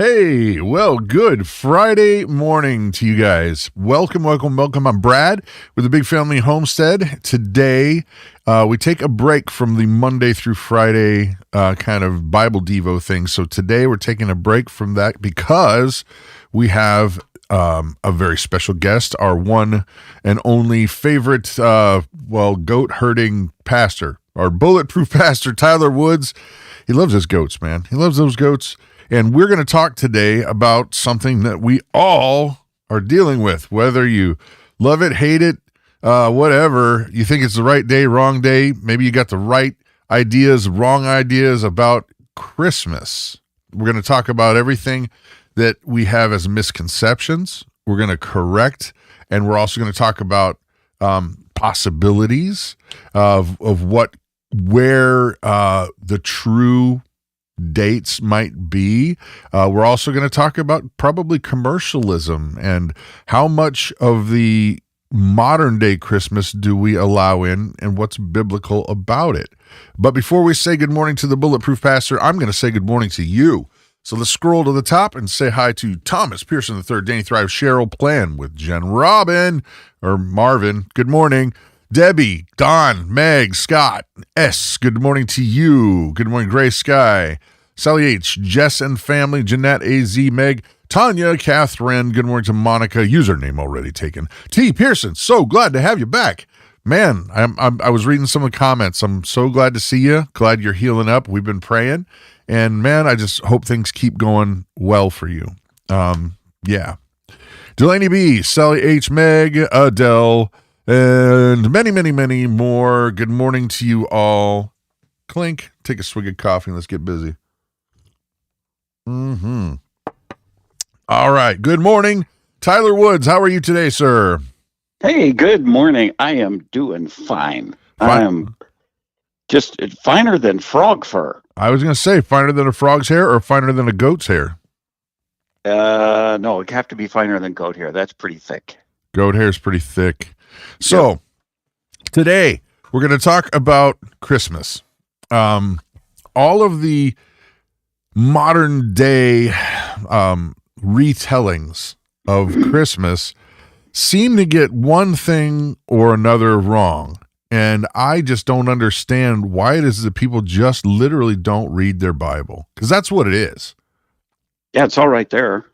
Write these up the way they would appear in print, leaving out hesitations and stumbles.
Hey, well, good Friday morning to you guys. Welcome. I'm Brad with the Big Family Homestead. Today, we take a break from the Monday through Friday kind of Bible Devo thing. So today we're taking a break from that because we have a very special guest, our one and only favorite, goat herding pastor, our bulletproof pastor, Tyler Woods. He loves his goats, man. He loves those goats. And we're going to talk today about something that we all are dealing with, whether you love it, hate it, whatever, you think it's the right day, wrong day. Maybe you got the right ideas, wrong ideas about Christmas. We're going to talk about everything that we have as misconceptions. We're going to correct, and we're also going to talk about possibilities of where the true dates might be. We're also going to talk about probably commercialism and how much of the modern day Christmas do we allow in and what's biblical about it. But before we say good morning to the Bulletproof Pastor, I'm going to say good morning to you. So let's scroll to the top and say hi to Thomas Pearson III, Danny Thrive, Cheryl Plan with Jen Robin or Marvin. Good morning. Debbie, Don, Meg, Scott, S. Good morning to you. Good morning, Gray Sky. Sally H., Jess and family, Jeanette, AZ, Meg, Tanya, Catherine. Good morning to Monica. Username already taken. T. Pearson, so glad to have you back. Man, I was reading some of the comments. I'm so glad to see you. Glad you're healing up. We've been praying. And man, I just hope things keep going well for you. Yeah. Delaney B., Sally H., Meg, Adele, and many, many, many more. Good morning to you all. Clink, take a swig of coffee and let's get busy. All right. Good morning, Tyler Woods. How are you today, sir? Hey, good morning. I am doing fine. I am just finer than frog fur. I was going to say finer than a frog's hair or finer than a goat's hair? No, it'd have to be finer than goat hair. That's pretty thick. Goat hair is pretty thick. So today we're going to talk about Christmas. All of the modern day retellings of Christmas seem to get one thing or another wrong. And I just don't understand why it is that people just literally don't read their Bible. Because that's what it is. Yeah, it's all right there.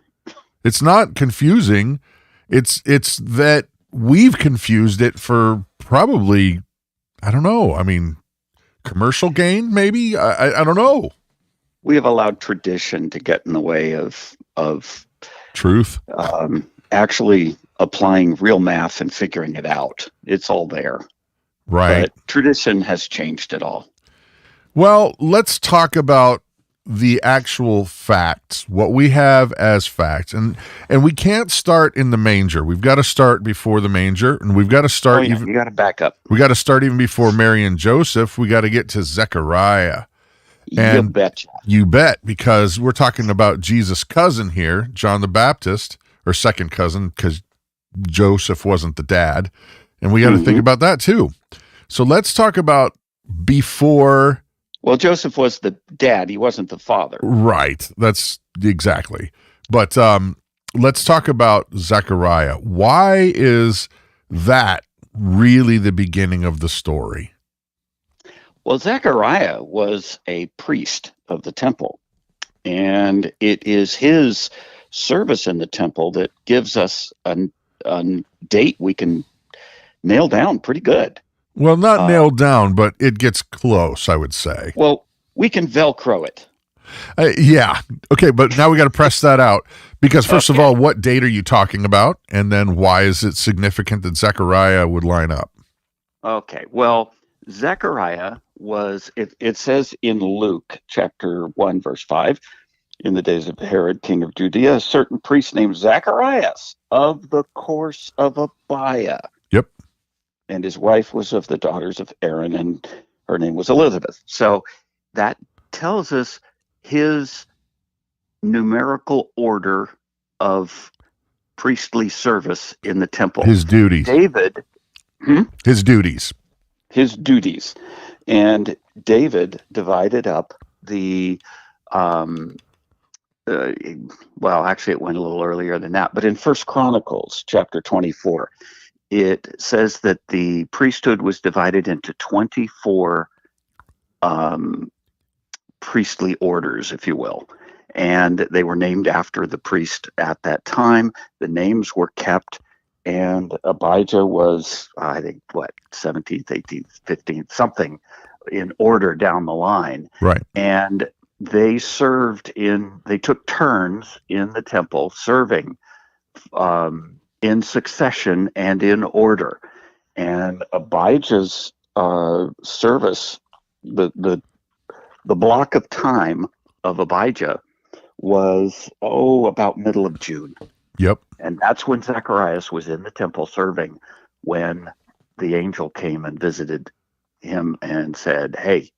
It's not confusing. It's that we've confused it for probably, I don't know. I mean, commercial gain, maybe? I don't know. We have allowed tradition to get in the way of truth. Actually applying real math and figuring it out. It's all there. Right. But tradition has changed it all. Well, let's talk about the actual facts, what we have as facts. And we can't start in the manger. We've got to start before the manger, and we've got to start you got to back up. We got to start even before Mary and Joseph. We got to get to Zechariah. And you betcha. You bet, because we're talking about Jesus' cousin here, John the Baptist, or second cousin, because Joseph wasn't the dad. And we got to think about that too. So let's talk about before. Well, Joseph was the dad. He wasn't the father. Right. That's exactly. But let's talk about Zechariah. Why is that really the beginning of the story? Well, Zechariah was a priest of the temple, and it is his service in the temple that gives us a date we can nail down pretty good. Well, not nailed down, but it gets close, I would say. Well, we can Velcro it. Yeah. Okay, but now we got to press that out, because first of all, what date are you talking about? And then why is it significant that Zechariah would line up? Okay, well, Zechariah was, it says in Luke chapter 1, verse 5, in the days of Herod, king of Judea, a certain priest named Zacharias of the course of Abiah. Yep. And his wife was of the daughters of Aaron, and her name was Elizabeth. So that tells us his numerical order of priestly service in the temple. His duties. David. His duties. His duties. And David divided up the uh, well, actually, it went a little earlier than that. But in First Chronicles chapter 24, it says that the priesthood was divided into 24 um, priestly orders, if you will. And they were named after the priest at that time. The names were kept, and Abijah was, I think, what, 17th, 18th, 15th, something in order down the line. Right. And they they took turns in the temple serving in succession and in order. And Abijah's service, the block of time of Abijah was, about middle of June. Yep. And that's when Zacharias was in the temple serving, when the angel came and visited him and said, hey,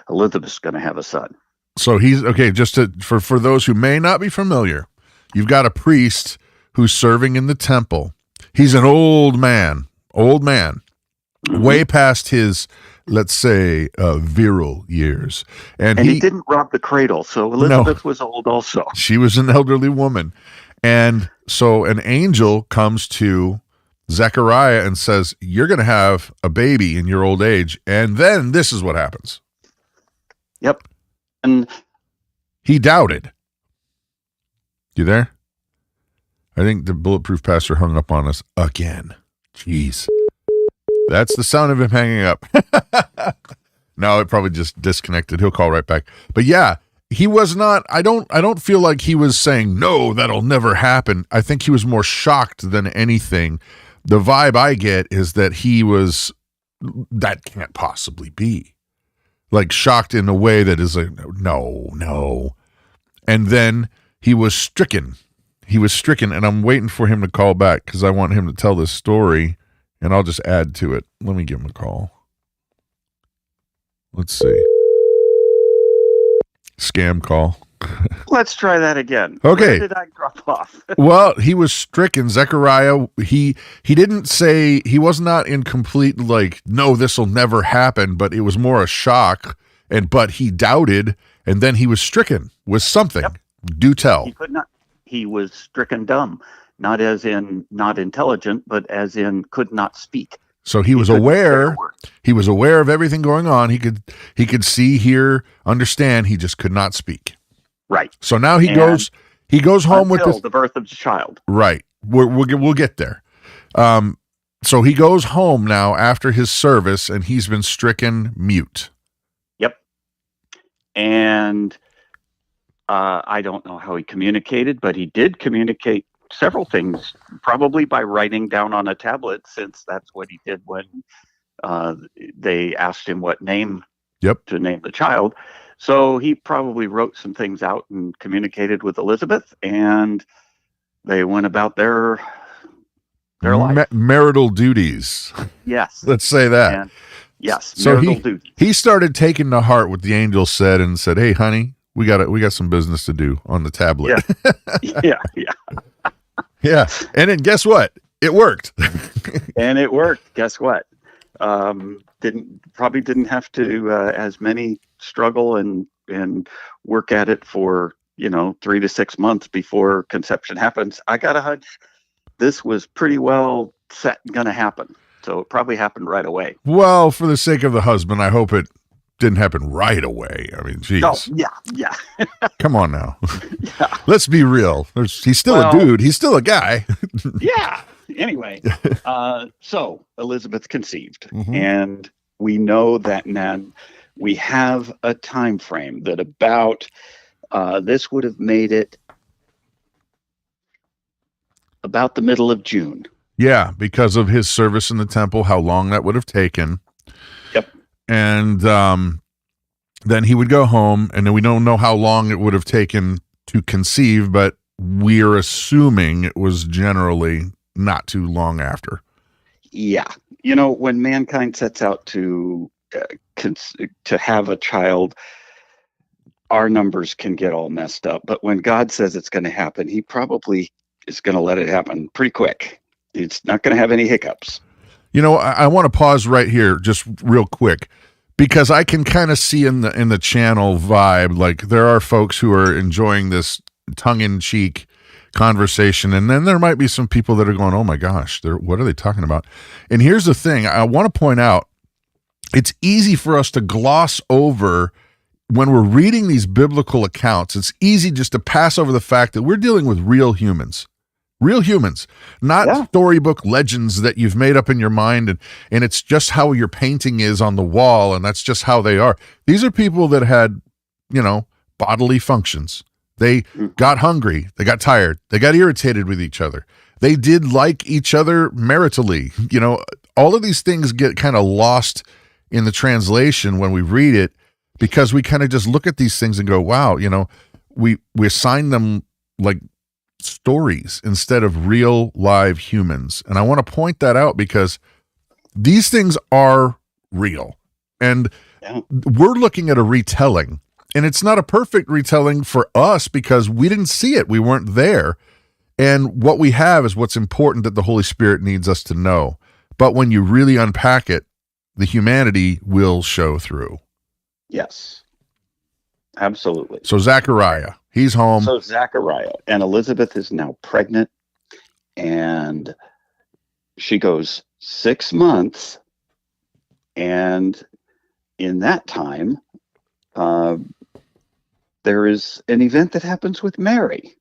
Elizabeth's going to have a son. So he's okay. Just for those who may not be familiar, you've got a priest who's serving in the temple. He's an old man, Mm-hmm. way past his, let's say, virile years, and he didn't rob the cradle. So Elizabeth was old also. She was an elderly woman, and so an angel comes to Zechariah and says, "You're going to have a baby in your old age," and then this is what happens. Yep. And he doubted. You there? I think the bulletproof pastor hung up on us again. Jeez. That's the sound of him hanging up. No, it probably just disconnected. He'll call right back. But yeah, he was not, I don't feel like he was saying, no, that'll never happen. I think he was more shocked than anything. The vibe I get is that he was, that can't possibly be. Like shocked in a way that is like, no. And then he was stricken. And I'm waiting for him to call back because I want him to tell this story, and I'll just add to it. Let me give him a call. Let's see. Scam call. Let's try that again. Okay. Where did I drop off? Well, he was stricken. Zechariah, he didn't say, he was not in complete like, no, this will never happen, but it was more a shock, but he doubted, and then he was stricken with something. Yep. Do tell. He could not. He was stricken dumb, not as in not intelligent, but as in could not speak. So he was aware. He was aware of everything going on. He could see, hear, understand. He just could not speak. Right. So now he goes home with the birth of the child. Right. We'll get there. So he goes home now after his service, and he's been stricken mute. Yep. And I don't know how he communicated, but he did communicate several things, probably by writing down on a tablet, since that's what he did when they asked him what name to name the child. So he probably wrote some things out and communicated with Elizabeth, and they went about their life. Marital duties. Yes. Let's say that. And yes. So marital duties. He started taking to heart what the angel said and said, "Hey, honey, we got some business to do on the tablet." Yeah. Yeah. And then guess what? It worked. And it worked. Guess what? Didn't have to as many struggle and work at it for 3 to 6 months before conception happens. I got a hunch this was pretty well set and going to happen, so it probably happened right away. Well, for the sake of the husband, I hope it didn't happen right away. I mean, geez. Oh, yeah. Come on now. Yeah. Let's be real. He's still a dude. He's still a guy. Yeah. Anyway, so Elizabeth conceived, and we know that now we have a time frame that about this would have made it about the middle of June. Yeah, because of his service in the temple, how long that would have taken. Yep. And then he would go home, and then we don't know how long it would have taken to conceive, but we're assuming it was generally not too long after. Yeah. When mankind sets out to have a child, our numbers can get all messed up. But when God says it's going to happen, he probably is going to let it happen pretty quick. It's not going to have any hiccups. I want to pause right here just real quick, because I can kind of see in the channel vibe, like there are folks who are enjoying this tongue-in-cheek conversation, and then there might be some people that are going, oh my gosh, what are they talking about? And here's the thing I want to point out. It's easy for us to gloss over when we're reading these biblical accounts. It's easy just to pass over the fact that we're dealing with real humans, not storybook legends that you've made up in your mind, and it's just how your painting is on the wall, and that's just how they are. These are people that had, bodily functions. They got hungry, they got tired, they got irritated with each other. They did like each other maritally. All of these things get kind of lost in the translation when we read it, because we kind of just look at these things and go, wow, we assign them like stories instead of real live humans. And I want to point that out because these things are real. And we're looking at a retelling, and it's not a perfect retelling for us because we didn't see it. We weren't there. And what we have is what's important that the Holy Spirit needs us to know. But when you really unpack it, the humanity will show through. Yes, absolutely. So Zechariah, he's home. So Zechariah, and Elizabeth is now pregnant, and she goes 6 months, and in that time, there is an event that happens with Mary.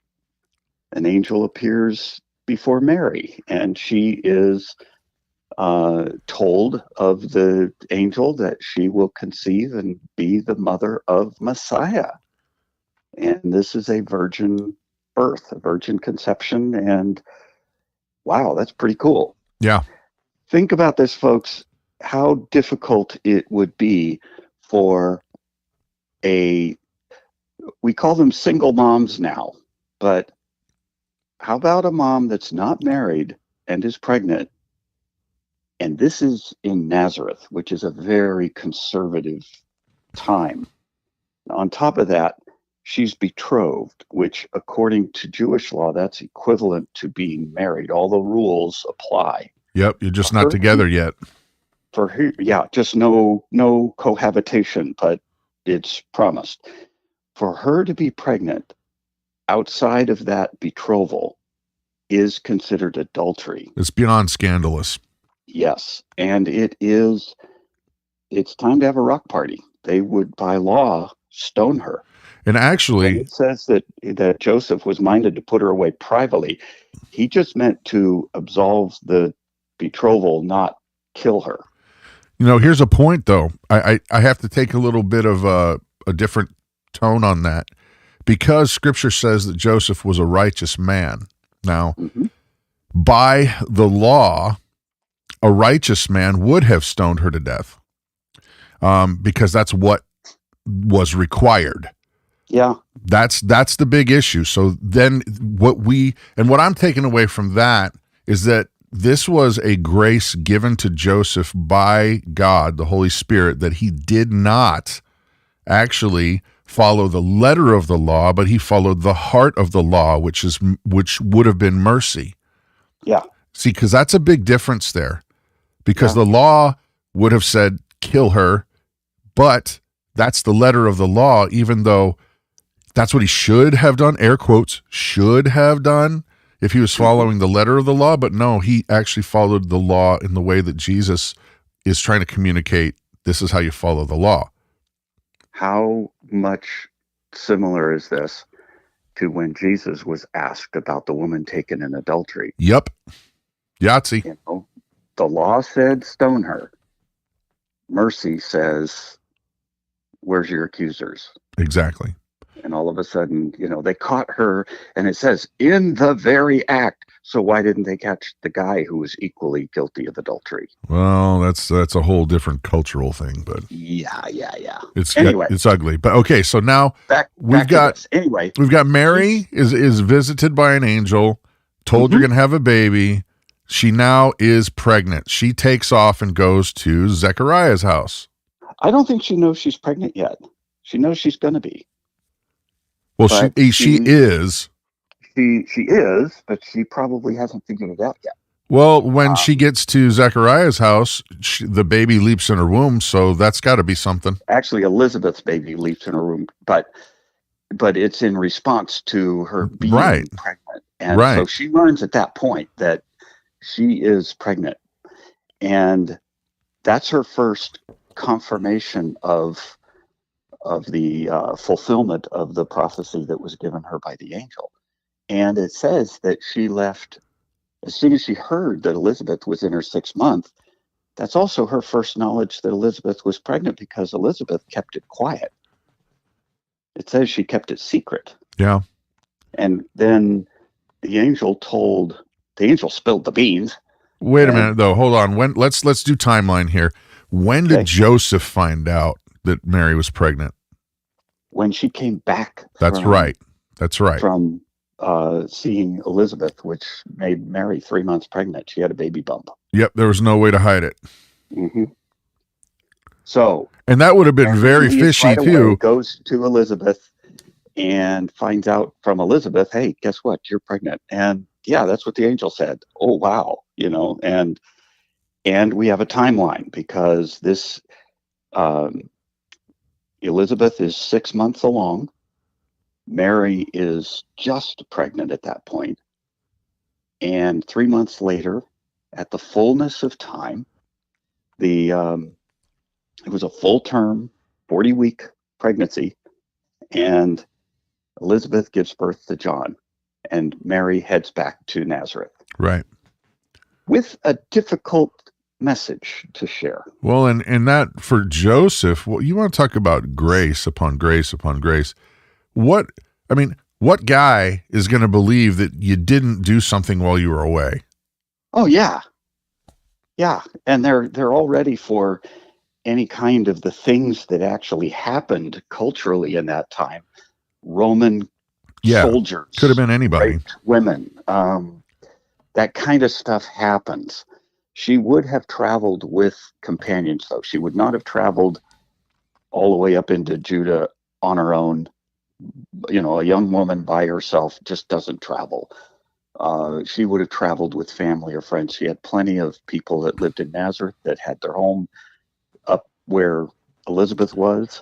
An angel appears before Mary, and she is told of the angel that she will conceive and be the mother of Messiah. And this is a virgin birth, a virgin conception. And wow, that's pretty cool. Yeah. Think about this, folks, how difficult it would be for we call them single moms now, but how about a mom that's not married and is pregnant? And this is in Nazareth, which is a very conservative time. On top of that, she's betrothed, which according to Jewish law, that's equivalent to being married. All the rules apply. Yep, you're just not together yet. For her, just no cohabitation, but it's promised. For her to be pregnant outside of that betrothal is considered adultery. It's beyond scandalous. Yes, and it's time to have a rock party. They would, by law, stone her. And actually, it says that Joseph was minded to put her away privately. He just meant to absolve the betrothal, not kill her. Here's a point, though. I have to take a little bit of a different tone on that, because Scripture says that Joseph was a righteous man. Now, by the law, a righteous man would have stoned her to death, because that's what was required. Yeah. That's the big issue. So then what I'm taking away from that is that this was a grace given to Joseph by God, the Holy Spirit, that he did not actually follow the letter of the law, but he followed the heart of the law, which would have been mercy. Yeah. See, because that's a big difference there. Because the law would have said, kill her, but that's the letter of the law, even though that's what he should have done, air quotes, should have done, if he was following the letter of the law. But no, he actually followed the law in the way that Jesus is trying to communicate. This is how you follow the law. How much similar is this to when Jesus was asked about the woman taken in adultery? Yep. Yahtzee. The law said stone her. Mercy says, where's your accusers? Exactly. And all of a sudden, they caught her, and it says in the very act. So why didn't they catch the guy who was equally guilty of adultery? Well, that's a whole different cultural thing, but yeah. It's ugly. But okay, so now we've got Mary is visited by an angel, told you're going to have a baby. She now is pregnant. She takes off and goes to Zechariah's house. I don't think she knows she's pregnant yet. She knows she's going to be. Well, she is. She is, but she probably hasn't figured it out yet. Well, when she Um, gets to Zechariah's house, the baby leaps in her womb, so that's got to be something. Actually, Elizabeth's baby leaps in her womb, but it's in response to her Right, being pregnant. And so right. she learns at that point that she is pregnant. And that's her first confirmation of the fulfillment of the prophecy that was given her by the angel. And it says that she left as soon as she heard that Elizabeth was in her 6th month. That's also her first knowledge that Elizabeth was pregnant, because Elizabeth kept it quiet. It says she kept it secret. Yeah. And then the angel spilled the beans. Wait a And minute though. Hold on. When let's do timeline here. When did okay, Joseph find out that Mary was pregnant? when she came back That's right. That's right. from seeing Elizabeth, which made Mary 3 months pregnant, she had a baby bump. Yep, there was no way to hide it. Hmm. So And that would have been Mary very leaves fishy right away, too. goes to Elizabeth, and finds out from Elizabeth, "Hey, guess what? You're pregnant." And yeah, that's what the angel said. Oh wow, and we have a timeline, because this um, Elizabeth is 6 months along. Mary is just pregnant at that point, and 3 months later, at the fullness of time, the it was a full term, 40-week pregnancy, and Elizabeth gives birth to John, and Mary heads back to Nazareth Right. with a difficult message to share. Well, and that for Joseph, well, you want to talk about grace upon grace upon grace. What I mean, what guy is going to believe that you didn't do something while you were away? Oh yeah, yeah, and they're all ready for any kind of the things that actually happened culturally in that time. Roman Yeah. Could have soldiers been anybody. raped women. That kind of stuff happens. She would have traveled with companions, though. She would not have traveled all the way up into Judah on her own. A young woman by herself just doesn't travel. She would have traveled with family or friends. She had plenty of people that lived in Nazareth that had their home up where Elizabeth was.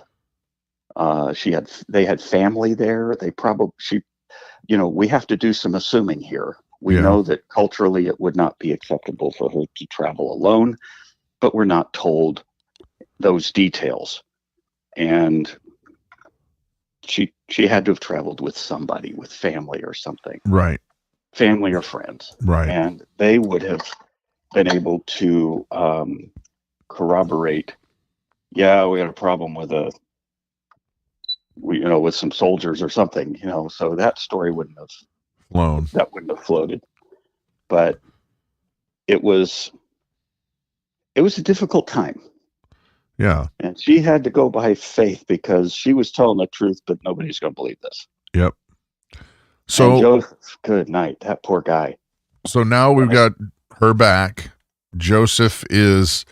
They had family there. We have to do some assuming here. We Yeah. know that culturally it would not be acceptable for her to travel alone, but we're not told those details. And she had to have traveled with somebody, with family or something, Right. family or friends, Right. and they would have been able to corroborate. Yeah, we had a problem with with some soldiers or something. So that story Flown. wouldn't have floated. But it was a difficult time. Yeah. And she had to go by faith, because she was telling the truth, but nobody's going to believe this. Yep. And So Joseph, good night, that poor guy. now we've got her back. Joseph is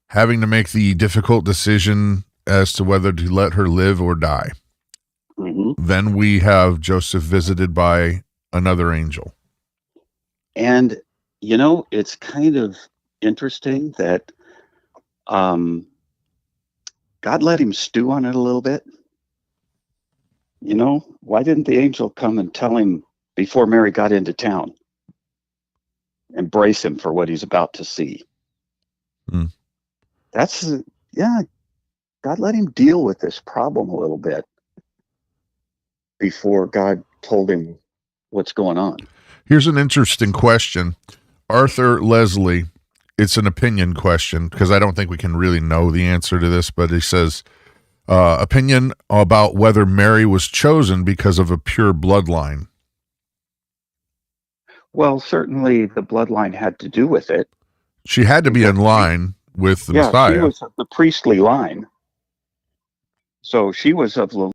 having to make the difficult decision as to whether to let her live or die. Hmm. Then we have Joseph visited by another angel. And, it's kind of interesting that God let him stew on it a little bit. Why didn't the angel come and tell him before Mary got into town? Embrace him for what he's about to see. Hmm. Yeah, God let him deal with this problem a little bit before God told him what's going on. Here's an interesting question. Arthur Leslie, it's an opinion question because I don't think we can really know the answer to this, but he says, opinion about whether Mary was chosen because of a pure bloodline. Well, certainly the bloodline had to do with it. She had to be in line with the She Messiah. was of the priestly line. So she was of the